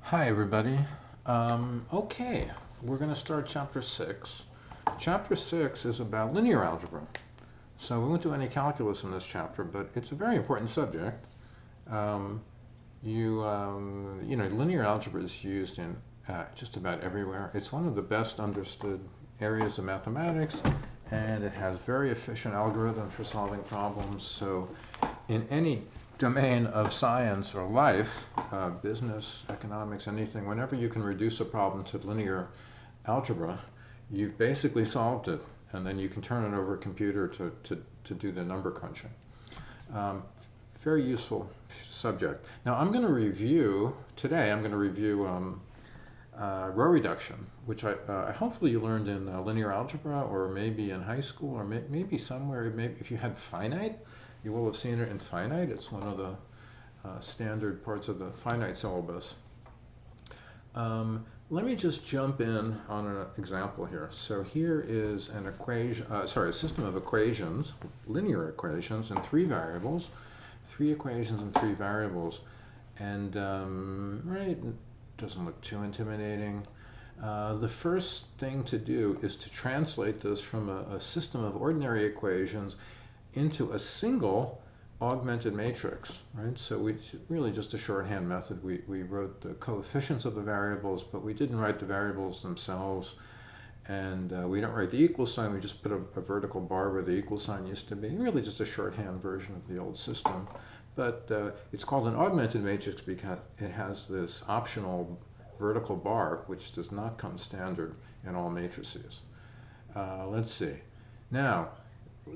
Hi, everybody. Okay, we're going to start Chapter 6. Chapter 6 is about linear algebra. So we won't do any calculus in this chapter, but it's a very important subject. Um, Linear algebra is used in just about everywhere. It's one of the best understood areas of mathematics, and it has very efficient algorithms for solving problems. So in any domain of science or life, business, economics, anything, whenever you can reduce a problem to linear algebra, you've basically solved it. And then you can turn it over a computer to do the number crunching. Very useful subject. Now today I'm going to review row reduction, which hopefully you learned in linear algebra, or maybe in high school, or maybe somewhere. Maybe if you had finite, you will have seen it in finite. It's one of the standard parts of the finite syllabus. Let me just jump in on an example here. So here is an a system of equations, linear equations in three variables, three equations and three variables, and right, it doesn't look too intimidating. The first thing to do is to translate this from a system of ordinary equations into a single augmented matrix, right? So it's really just a shorthand method. We wrote the coefficients of the variables, but we didn't write the variables themselves. And we don't write the equal sign. We just put a vertical bar where the equal sign used to be. Really just a shorthand version of the old system. But it's called an augmented matrix because it has this optional vertical bar, which does not come standard in all matrices. Let's see. Now,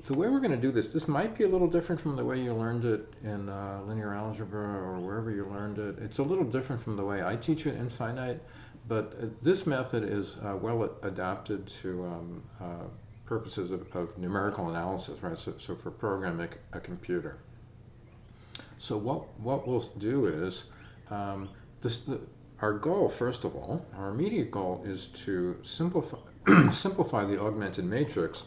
the way we're going to do this might be a little different from the way you learned it in linear algebra or wherever you learned it. It's a little different from the way I teach it in finite, but this method is well adapted to purposes of numerical analysis, right? So for programming a computer. So what we'll do is, our goal, first of all, our immediate goal is to simplify, simplify the augmented matrix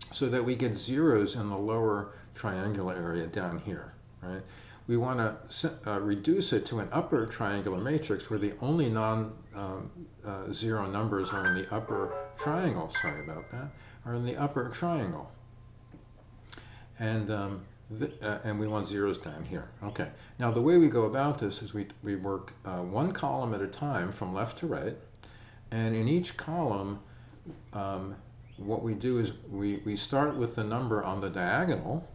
so that we get zeros in the lower triangular area down here, right? We want to reduce it to an upper triangular matrix where the only non-zero numbers are in the upper triangle, sorry about that, are in the upper triangle. And we want zeros down here. Okay, now the way we go about this is we work one column at a time from left to right, and in each column, what we do is we start with the number on the diagonal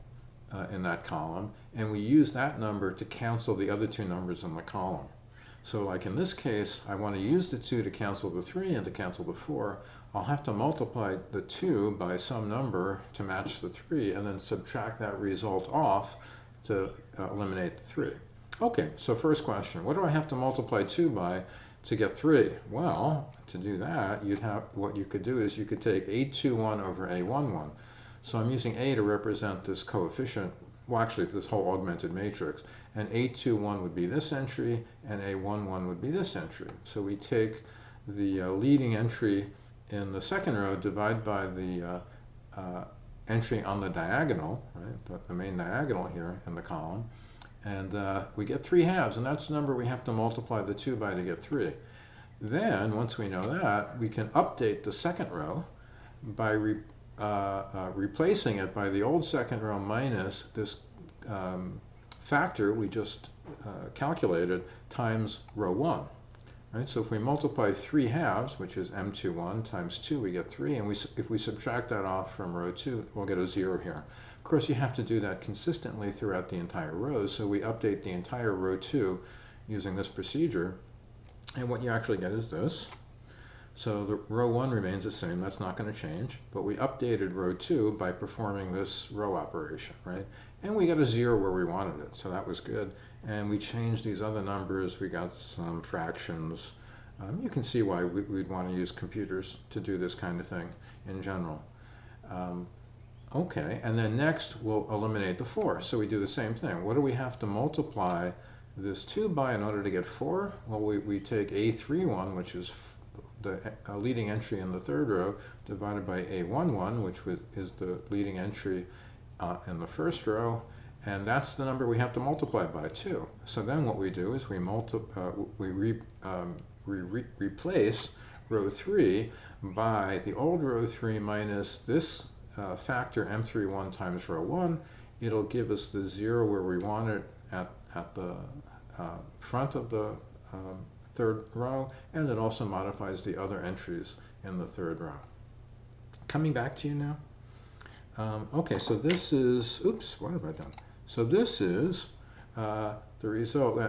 in that column, and we use that number to cancel the other two numbers in the column. So like in this case, I want to use the 2 to cancel the 3 and to cancel the 4. I'll have to multiply the 2 by some number to match the 3, and then subtract that result off to eliminate the 3. Okay, so first question, what do I have to multiply 2 by to get 3? Well, to do that, what you could do is you could take A21 over A11. So I'm using A to represent this coefficient, well actually this whole augmented matrix, and A21 would be this entry, and A11 would be this entry. So we take the leading entry in the second row, divide by the entry on the diagonal, right, the main diagonal here in the column, and we get 3 halves, and that's the number we have to multiply the 2 by to get 3. Then, once we know that, we can update the second row by replacing it by the old second row minus this factor we just calculated times row 1. Right? So if we multiply 3 halves, which is M21 times 2, we get 3, and if we subtract that off from row 2, we'll get a 0 here. Of course, you have to do that consistently throughout the entire row, so we update the entire row 2 using this procedure, and what you actually get is this. So the row 1 remains the same, that's not going to change, but we updated row 2 by performing this row operation, right? And we got a 0 where we wanted it, so that was good. And we changed these other numbers, we got some fractions. You can see why we'd want to use computers to do this kind of thing in general. Okay, and then next we'll eliminate the 4. So we do the same thing. What do we have to multiply this 2 by in order to get 4? Well, we take A31, which is the leading entry in the third row, divided by A11, which is the leading entry in the first row, And that's the number we have to multiply by, 2. So then what we do is we replace row 3 by the old row 3 minus this factor m31 times row 1. It'll give us the 0 where we want it at the front of the third row, and it also modifies the other entries in the third row. Coming back to you now. Okay, so this is, oops, what have I done? So this is the result.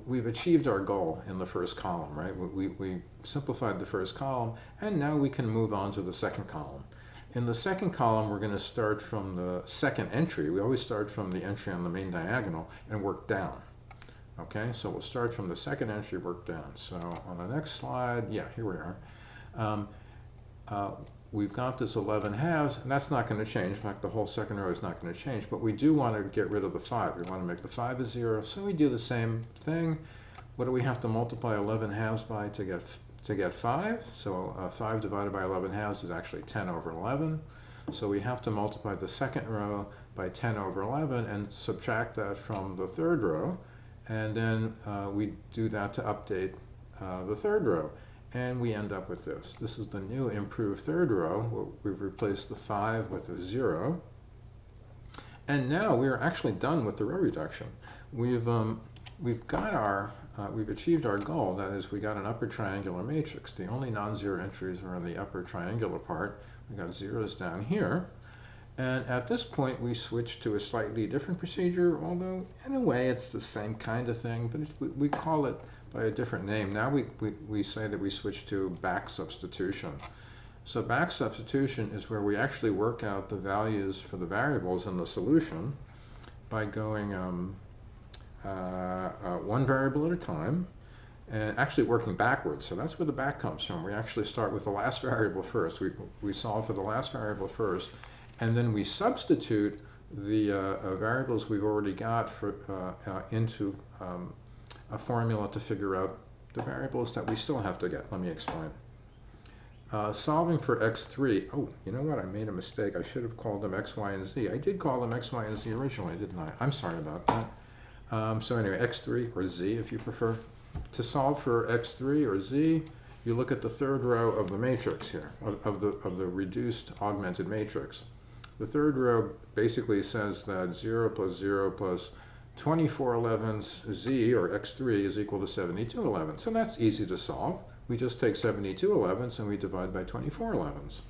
We've achieved our goal in the first column, right? We simplified the first column, and now we can move on to the second column. In the second column, we're going to start from the second entry. We always start from the entry on the main diagonal and work down. Okay, so we'll start from the second entry, work down. So on the next slide, yeah, here we are. We've got this 11 halves, and that's not going to change. In fact, the whole second row is not going to change, but we do want to get rid of the 5. We want to make the 5 a 0, so we do the same thing. What do we have to multiply 11 halves by to get 5? So 5 divided by 11 halves is actually 10 over 11. So we have to multiply the second row by 10 over 11 and subtract that from the third row, and then we do that to update the third row. And we end up with this. This is the new improved third row. We've replaced the 5 with a 0. And now we are actually done with the row reduction. We've achieved our goal. That is, we got an upper triangular matrix. The only non-zero entries are in the upper triangular part. We got zeros down here. And at this point, we switch to a slightly different procedure, although in a way it's the same kind of thing, but we call it by a different name. Now we say that we switch to back substitution. So back substitution is where we actually work out the values for the variables in the solution by going one variable at a time and actually working backwards. So that's where the back comes from. We actually start with the last variable first. We solve for the last variable first, and then we substitute the variables we've already got into a formula to figure out the variables that we still have to get. Let me explain. Solving for x3. Oh, you know what? I made a mistake. I should have called them x, y, and z. I did call them x, y, and z originally, didn't I? I'm sorry about that. So anyway, x3 or z if you prefer. To solve for x3 or z, you look at the third row of the matrix here, of the reduced augmented matrix. The third row basically says that 0 plus 0 plus 24 11ths z, or x3, is equal to 72 11ths. So that's easy to solve. We just take 72 11ths and we divide by 24 11ths.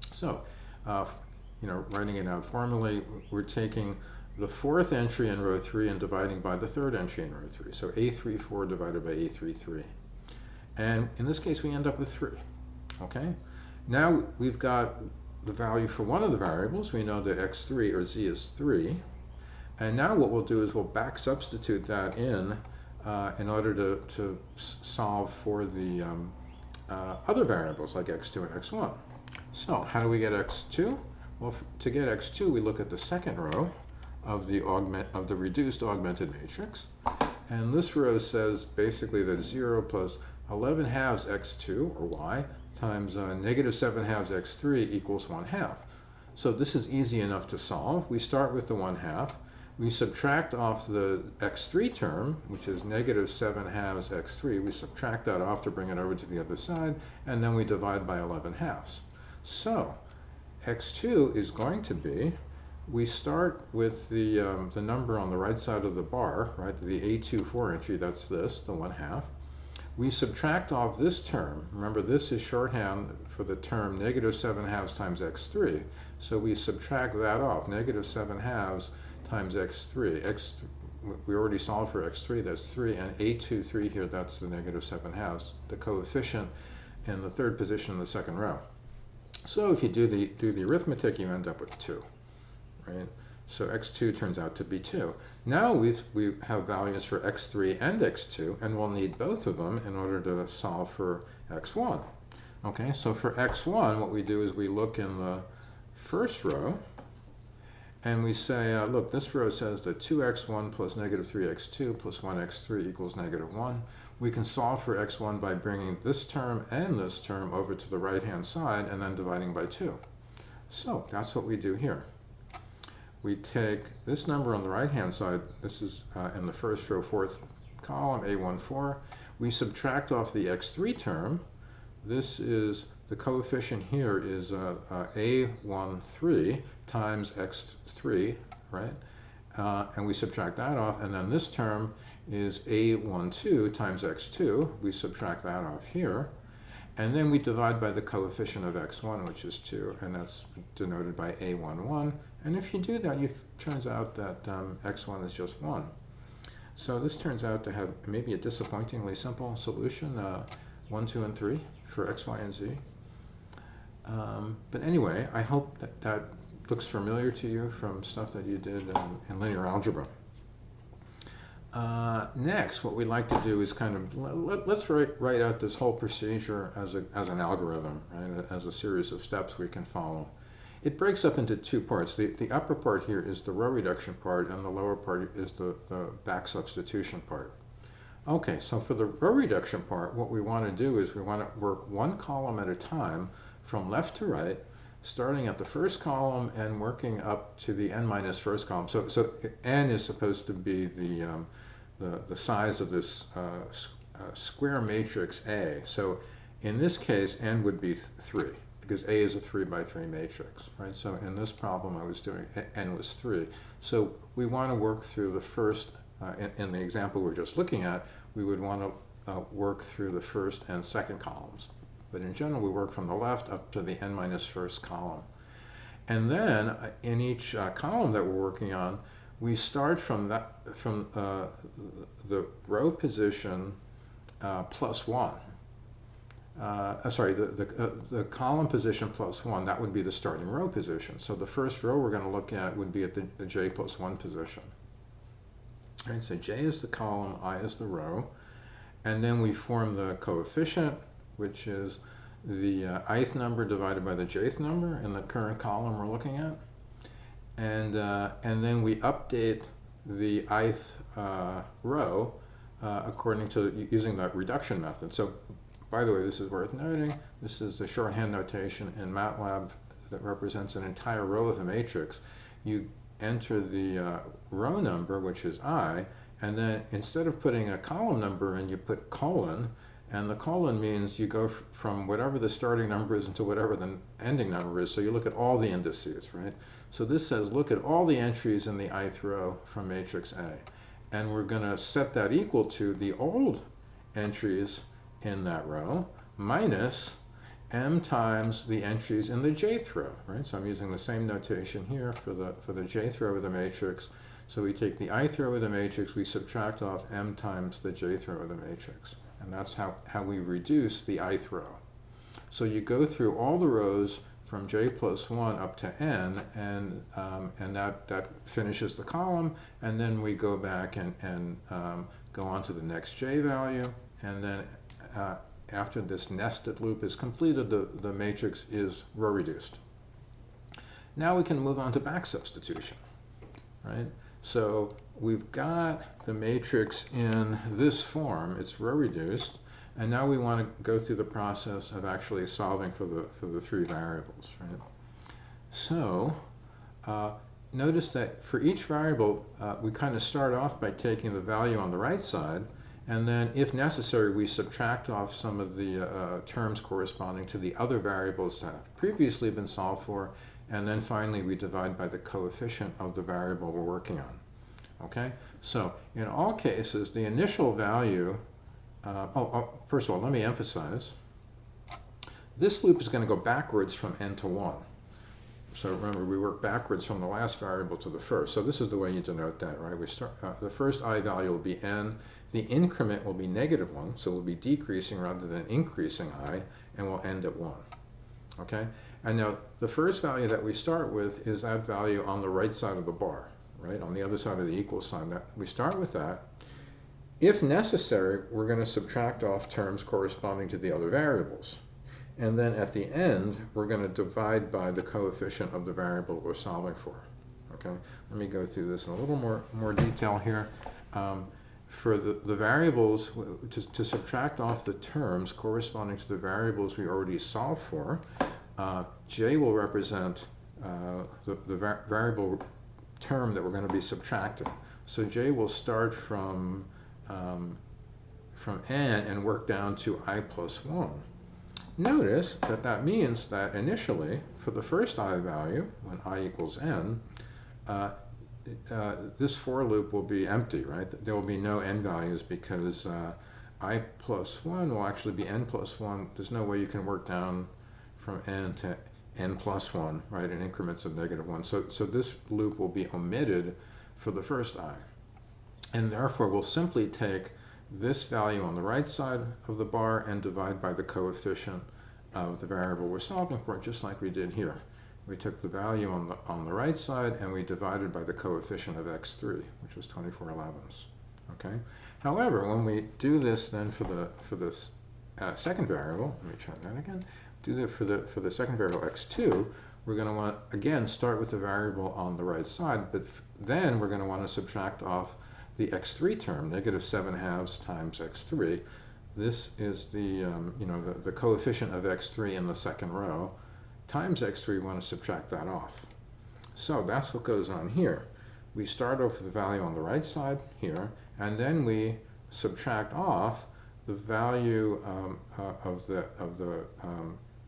So, writing it out formally, we're taking the fourth entry in row 3 and dividing by the third entry in row 3. So a34 divided by a33. And in this case, we end up with 3. Okay? Now we've got the value for one of the variables. We know that x3 or z is 3. And now what we'll do is we'll back substitute that in order to solve for the other variables like x2 and x1. So how do we get x2? Well, to get x2, we look at the second row of the reduced augmented matrix. And this row says basically that 0 plus 11 halves x2, or y, times negative 7 halves x3 equals 1 half. So this is easy enough to solve. We start with the 1 half. We subtract off the x3 term, which is negative 7 halves x3. We subtract that off to bring it over to the other side, and then we divide by 11 halves. So x2 is going to be, we start with the number on the right side of the bar, right, the A24 entry, that's this, the 1 half. We subtract off this term. Remember, this is shorthand for the term negative 7 halves times x3. So we subtract that off, negative 7 halves times x3. We already solved for x3, that's 3, and a23 here, that's the negative 7 halves, the coefficient in the third position in the second row. So if you do the arithmetic, you end up with 2, right? So x2 turns out to be 2. Now we have values for x3 and x2, and we'll need both of them in order to solve for x1. Okay, so for x1, what we do is we look in the first row, and we say, look, this row says that 2x1 plus negative 3x2 plus 1x3 equals negative 1. We can solve for x1 by bringing this term and this term over to the right-hand side and then dividing by 2. So that's what we do here. we take this number on the right-hand side, this is in the first row, fourth column, A14. We subtract off the x3 term. This is, the coefficient here is A13 times x3, right? And we subtract that off, and then this term is A12 times x2. We subtract that off here. And then we divide by the coefficient of x1, which is 2, and that's denoted by A11. And if you do that, it turns out that x1 is just 1. So this turns out to have maybe a disappointingly simple solution, 1, 2, and 3 for x, y, and z. But anyway, I hope that that looks familiar to you from stuff that you did in linear algebra. Next, what we'd like to do is kind of, let's write out this whole procedure as an algorithm, right? As a series of steps we can follow. It breaks up into two parts. The upper part here is the row reduction part, and the lower part is the back substitution part. Okay, so for the row reduction part, what we want to do is we want to work one column at a time from left to right, starting at the first column and working up to the n minus first column. So n is supposed to be the size of this square matrix A. So in this case, n would be 3, because A is a 3 by 3 matrix, right? So in this problem I was doing, n was 3. So we want to work through the first, in the example we're just looking at, we would want to work through the first and second columns. But in general, we work from the left up to the n minus first column. And then in each column that we're working on, we start from the row position plus 1. Sorry, the column position plus 1, that would be the starting row position. So the first row we're going to look at would be at the j plus 1 position. All right, so j is the column, I is the row. And then we form the coefficient, which is the ith number divided by the jth number in the current column we're looking at. And then we update the ith row according to using that reduction method. So by the way, this is worth noting, this is the shorthand notation in MATLAB that represents an entire row of a matrix. You enter the row number, which is I, and then instead of putting a column number in, you put colon, and the colon means you go from whatever the starting number is into whatever the ending number is, so you look at all the indices, right? So this says look at all the entries in the ith row from matrix A, and we're going to set that equal to the old entries in that row minus m times the entries in the jth row, right? So I'm using the same notation here for the jth row of the matrix. So we take the ith row of the matrix, we subtract off m times the jth row of the matrix. And that's how we reduce the ith row. So you go through all the rows from j plus 1 up to n, and that finishes the column, and then we go back and go on to the next j value, and then after this nested loop is completed, the matrix is row reduced. Now we can move on to back substitution, right? So we've got the matrix in this form, it's row reduced, and now we want to go through the process of actually solving for the three variables, right? So notice that for each variable, we kind of start off by taking the value on the right side, and then if necessary, we subtract off some of the terms corresponding to the other variables that have previously been solved for, and then finally we divide by the coefficient of the variable we're working on. Okay, so in all cases, the initial value, first of all, let me emphasize, this loop is going to go backwards from n to 1. So remember, we work backwards from the last variable to the first. So this is the way you denote that, right? We start, the first I value will be n, the increment will be -1, so we'll be decreasing rather than increasing I, and we'll end at 1. Okay, and now the first value that we start with is that value on the right side of the bar, right? On the other side of the equal sign. That we start with that. If necessary, we're going to subtract off terms corresponding to the other variables. And then at the end, we're going to divide by the coefficient of the variable we're solving for. Okay, let me go through this in a little more detail here. For the variables, to subtract off the terms corresponding to the variables we already solved for, j will represent the variable term that we're going to be subtracting. So j will start from n and work down to I plus 1. Notice that that means that initially, for the first I value, when I equals n, this for loop will be empty, right? There will be no n values because I plus 1 will actually be n plus 1. There's no way you can work down from n to n plus 1, right, in increments of -1. So this loop will be omitted for the first I. And therefore, we'll simply take this value on the right side of the bar and divide by the coefficient of the variable we're solving for, just like we did here. We took the value on the right side and we divided by the coefficient of x3, which was 24/11. Okay. However, when we do this then for this second variable, let me try that again. Do that for the second variable x2. We're going to want again start with the variable on the right side, but then we're going to want to subtract off the x3 term, -7/2 times x3. This is the the coefficient of x3 in the second row times x3. We want to subtract that off. So that's what goes on here. We start off with the value on the right side here, and then we subtract off the value of the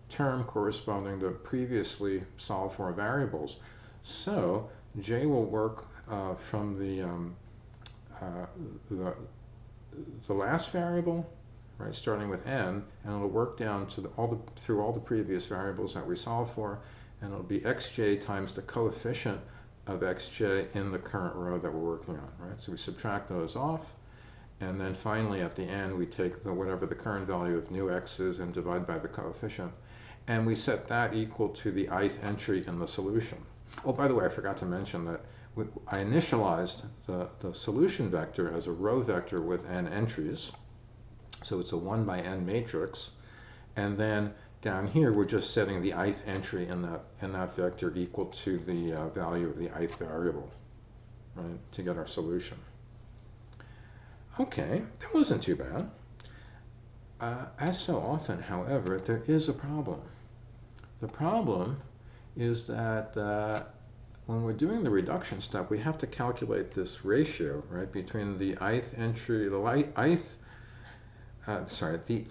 term corresponding to previously solved for variables. So j will work from the last variable, right, starting with n, and it'll work down to through all the previous variables that we solved for, and it'll be xj times the coefficient of xj in the current row that we're working on, right? So we subtract those off, and then finally at the end we take whatever the current value of new x is and divide by the coefficient, and we set that equal to the ith entry in the solution. Oh, by the way, I forgot to mention that I initialized the solution vector as a row vector with n entries. So it's a 1 by n matrix. And then down here, we're just setting the ith entry in that vector equal to the value of the ith variable, right, to get our solution. Okay, that wasn't too bad. As so often, however, there is a problem. The problem is that when we're doing the reduction step, we have to calculate this ratio, right, between the ith entry, the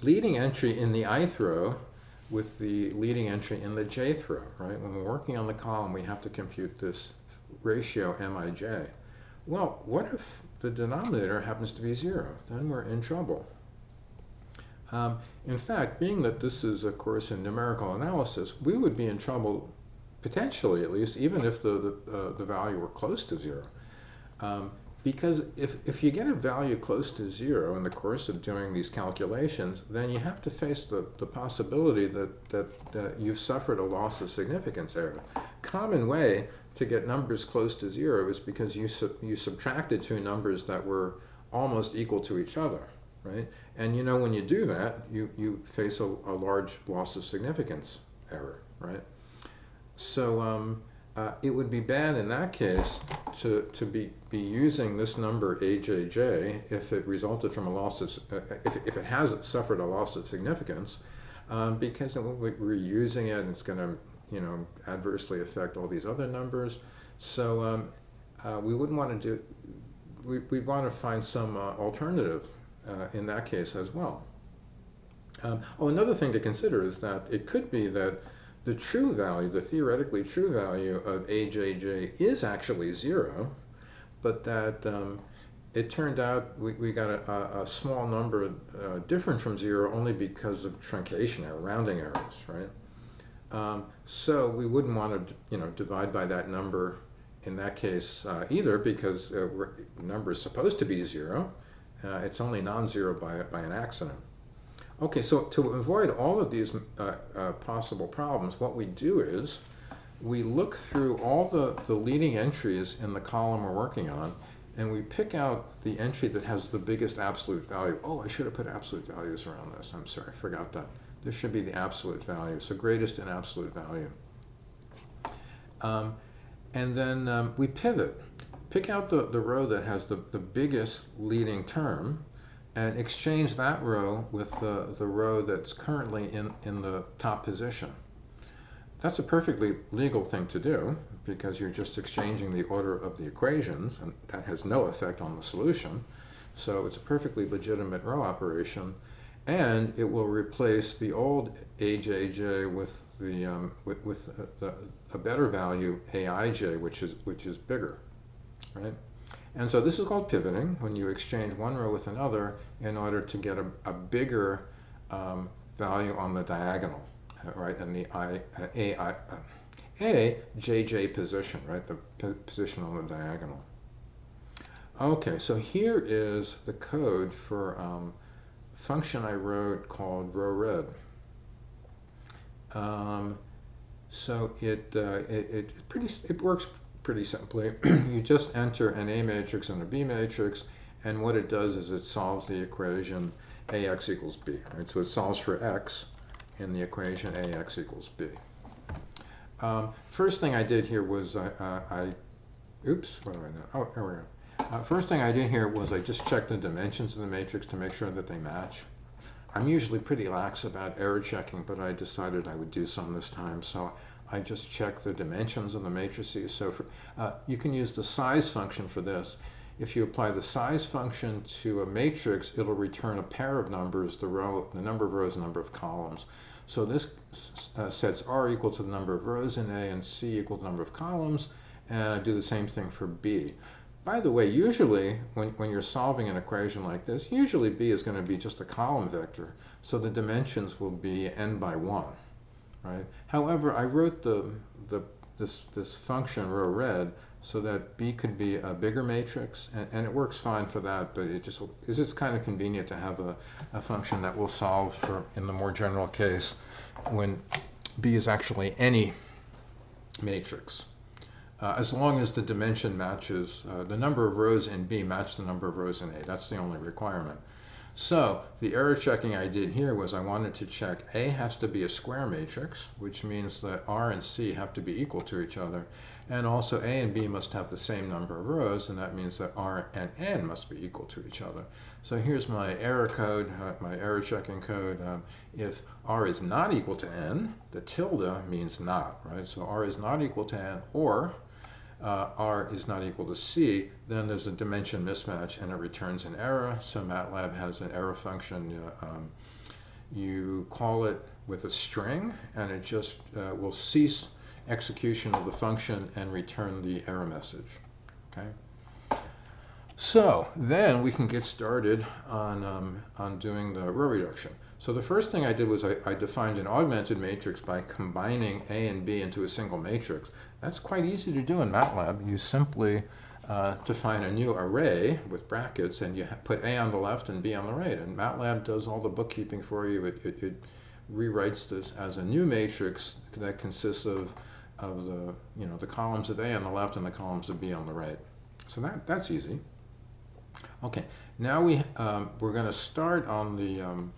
leading entry in the ith row with the leading entry in the jth row, right? When we're working on the column, we have to compute this ratio mij. Well, what if the denominator happens to be 0? Then we're in trouble. In fact, being that this is a course in numerical analysis, we would be in trouble, potentially at least, even if the value were close to 0. Because if you get a value close to 0 in the course of doing these calculations, then you have to face the possibility that you've suffered a loss of significance error. Common way to get numbers close to 0 is because you subtracted two numbers that were almost equal to each other, right? And when you do that, you face a large loss of significance error, right? So it would be bad in that case to be using this number ajj if it resulted from a loss of if it has suffered a loss of significance, because we're using it and it's going to adversely affect all these other numbers. So we wouldn't want to do. We want to find some alternative in that case as well. Another thing to consider is that it could be that the true value, the theoretically true value of ajj is actually 0, but that it turned out we got a small number different from 0 only because of truncation error, rounding errors, right? So we wouldn't want to divide by that number in that case either, because the number is supposed to be 0. It's only non-zero by an accident. Okay, so to avoid all of these possible problems, what we do is we look through all the leading entries in the column we're working on, and we pick out the entry that has the biggest absolute value. Oh, I should have put absolute values around this. I'm sorry, I forgot that. This should be the absolute value, so greatest in absolute value. And then we pivot. Pick out the row that has the biggest leading term, and exchange that row with the row that's currently in the top position. that's a perfectly legal thing to do because you're just exchanging the order of the equations, and that has no effect on the solution. So it's a perfectly legitimate row operation, and it will replace the old ajj with a better value aij, which is bigger, right? And so this is called pivoting, when you exchange one row with another in order to get a bigger value on the diagonal, right? And the jj position, right? The position on the diagonal. Okay, so here is the code for function I wrote called rowred. So it works pretty simply. You just enter an A matrix and a B matrix, and what it does is it solves the equation AX equals B. Right? So it solves for X in the equation AX equals B. First thing I did here was oops, what do I know? Oh, there we go. First thing I did here was I just checked the dimensions of the matrix to make sure that they match. I'm usually pretty lax about error checking, but I decided I would do some this time, so I just checked the dimensions of the matrices. So you can use the size function for this. If you apply the size function to a matrix, it'll return a pair of numbers, the number of rows, number of columns. So this sets R equal to the number of rows in A and C equal to the number of columns, and do the same thing for B. By the way, usually when you're solving an equation like this, usually B is going to be just a column vector, so the dimensions will be n by 1. Right? However, I wrote this function rowred so that B could be a bigger matrix, and it works fine for that, but it's just kind of convenient to have a function that will solve for, in the more general case, when B is actually any matrix. As long as the dimension matches, the number of rows in B match the number of rows in A. That's the only requirement. So the error checking I did here was I wanted to check A has to be a square matrix, which means that R and C have to be equal to each other. And also A and B must have the same number of rows, and that means that R and N must be equal to each other. So here's my error code, my error checking code. If R is not equal to N, the tilde means not, right? So R is not equal to N, or R is not equal to C, then there's a dimension mismatch and it returns an error. So MATLAB has an error function. You call it with a string, and it just will cease execution of the function and return the error message. Okay. So then we can get started on doing the row reduction. So the first thing I did was I defined an augmented matrix by combining A and B into a single matrix. That's quite easy to do in MATLAB. You simply define a new array with brackets, and you put A on the left and B on the right. And MATLAB does all the bookkeeping for you. It rewrites this as a new matrix that consists of the columns of A on the left and the columns of B on the right. So that's easy. Okay, now we're going to start on the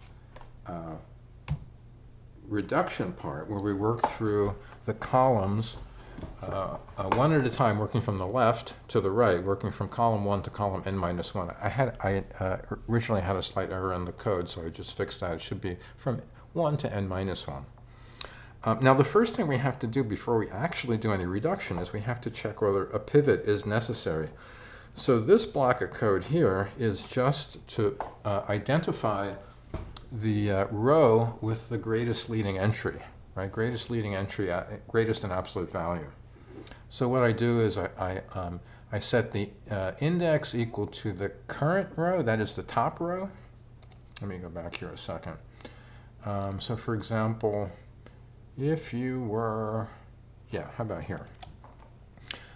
reduction part, where we work through the columns one at a time, working from the left to the right, working from column 1 to column n-1. I originally had a slight error in the code, so I just fixed that. It should be from 1 to n-1. Now the first thing we have to do before we actually do any reduction is we have to check whether a pivot is necessary. So this block of code here is just to identify the row with the greatest leading entry, right? Greatest leading entry, greatest in absolute value. So what I do is I set the index equal to the current row, that is the top row. Let me go back here a second. So for example, if you were, how about here?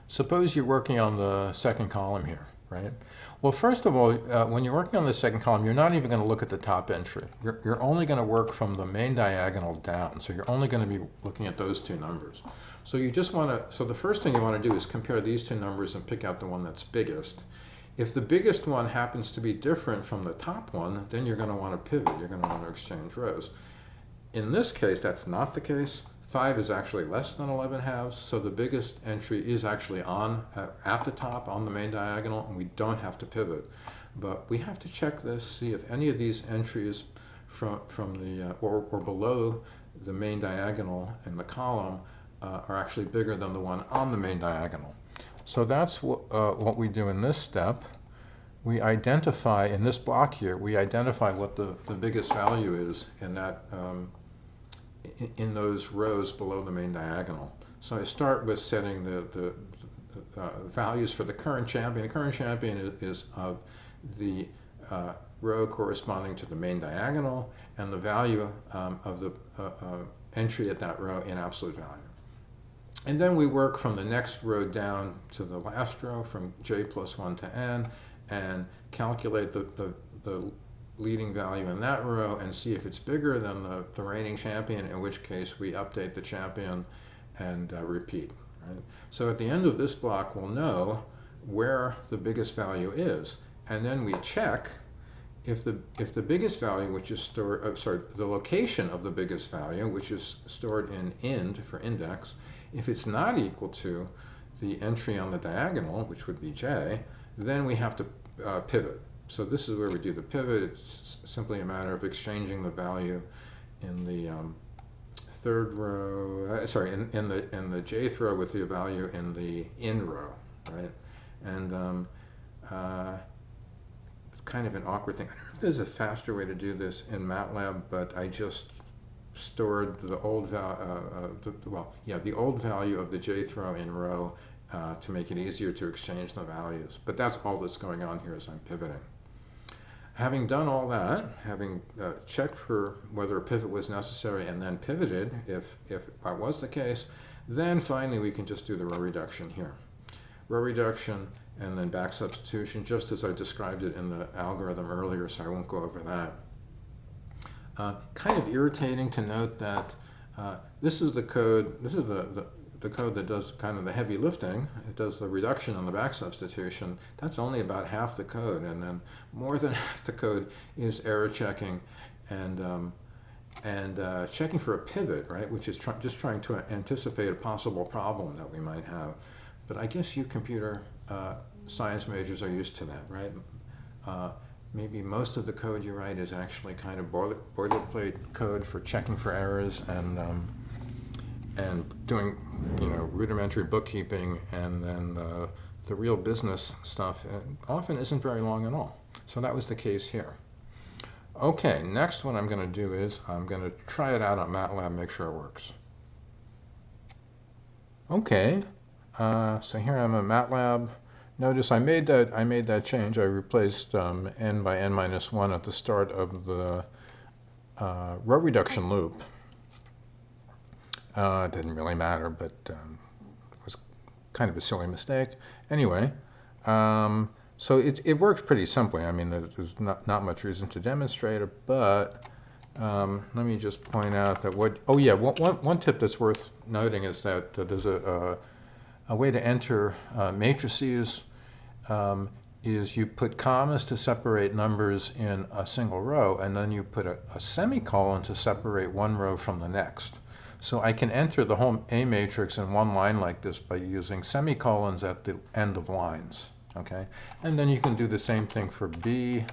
Suppose you're working on the second column here, right? Well, first of all, when you're working on the second column, you're not even going to look at the top entry. You're only going to work from the main diagonal down. So you're only going to be looking at those two numbers. So you just want to, so the first thing you want to do is compare these two numbers and pick out the one that's biggest. If the biggest one happens to be different from the top one, then you're going to want to pivot. You're going to want to exchange rows. In this case, that's not the case. 5 is actually less than 11/2, so the biggest entry is actually at the top on the main diagonal, and we don't have to pivot. But we have to check this, see if any of these entries from the or below the main diagonal in the column are actually bigger than the one on the main diagonal. So that's what we do in this step. We identify, in this block here, we identify what the biggest value is in that in those rows below the main diagonal. So I start with setting the values for the current champion. The current champion is the row corresponding to the main diagonal, and the value of the entry at that row in absolute value. And then we work from the next row down to the last row, from j plus 1 to n, and calculate the leading value in that row and see if it's bigger than the reigning champion, in which case we update the champion and repeat. Right? So at the end of this block, we'll know where the biggest value is, and then we check if the biggest value, which is stored, the location of the biggest value, which is stored in ind for index, if it's not equal to the entry on the diagonal, which would be j, then we have to pivot. So this is where we do the pivot. It's simply a matter of exchanging the value in the third row, in the jth row with the value in the in row, right? And it's kind of an awkward thing. I don't know if there's a faster way to do this in MATLAB, but I just stored the old the old value of the jth row in row to make it easier to exchange the values. But that's all that's going on here as I'm pivoting. Having done all that, having checked for whether a pivot was necessary and then pivoted, if that was the case, then finally we can just do the row reduction here. Row reduction and then back substitution, just as I described it in the algorithm earlier, so I won't go over that. Kind of irritating to note that this is the code, this is the code that does kind of the heavy lifting. It does the reduction and the back substitution. That's only about half the code, and then more than half the code is error checking and checking for a pivot, right, which is just trying to anticipate a possible problem that we might have. But I guess you computer science majors are used to that, right? Maybe most of the code you write is actually kind of boilerplate code for checking for errors and doing, rudimentary bookkeeping, and then the real business stuff often isn't very long at all. So that was the case here. Okay, next what I'm going to do is I'm going to try it out on MATLAB, make sure it works. Okay, so here I'm at MATLAB. Notice I made that change. I replaced n by n minus 1 at the start of the row reduction loop. It didn't really matter, but it was kind of a silly mistake. Anyway, so it works pretty simply. I mean, there's not much reason to demonstrate it, but let me just point out that one tip that's worth noting is that there's a way to enter matrices is you put commas to separate numbers in a single row, and then you put a semicolon to separate one row from the next. So I can enter the whole A matrix in one line like this by using semicolons at the end of lines, okay? And then you can do the same thing for B,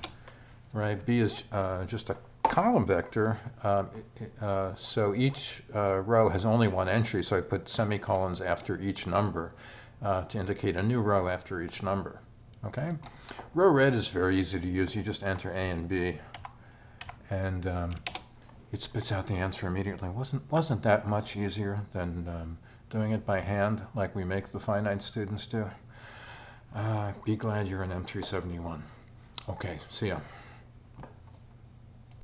right? B is just a column vector, so each row has only one entry, so I put semicolons after each number to indicate a new row after each number, okay? Row red is very easy to use. You just enter A and B, and it spits out the answer immediately. Wasn't that much easier than doing it by hand like we make the finite students do? Be glad you're an M371. Okay, see ya.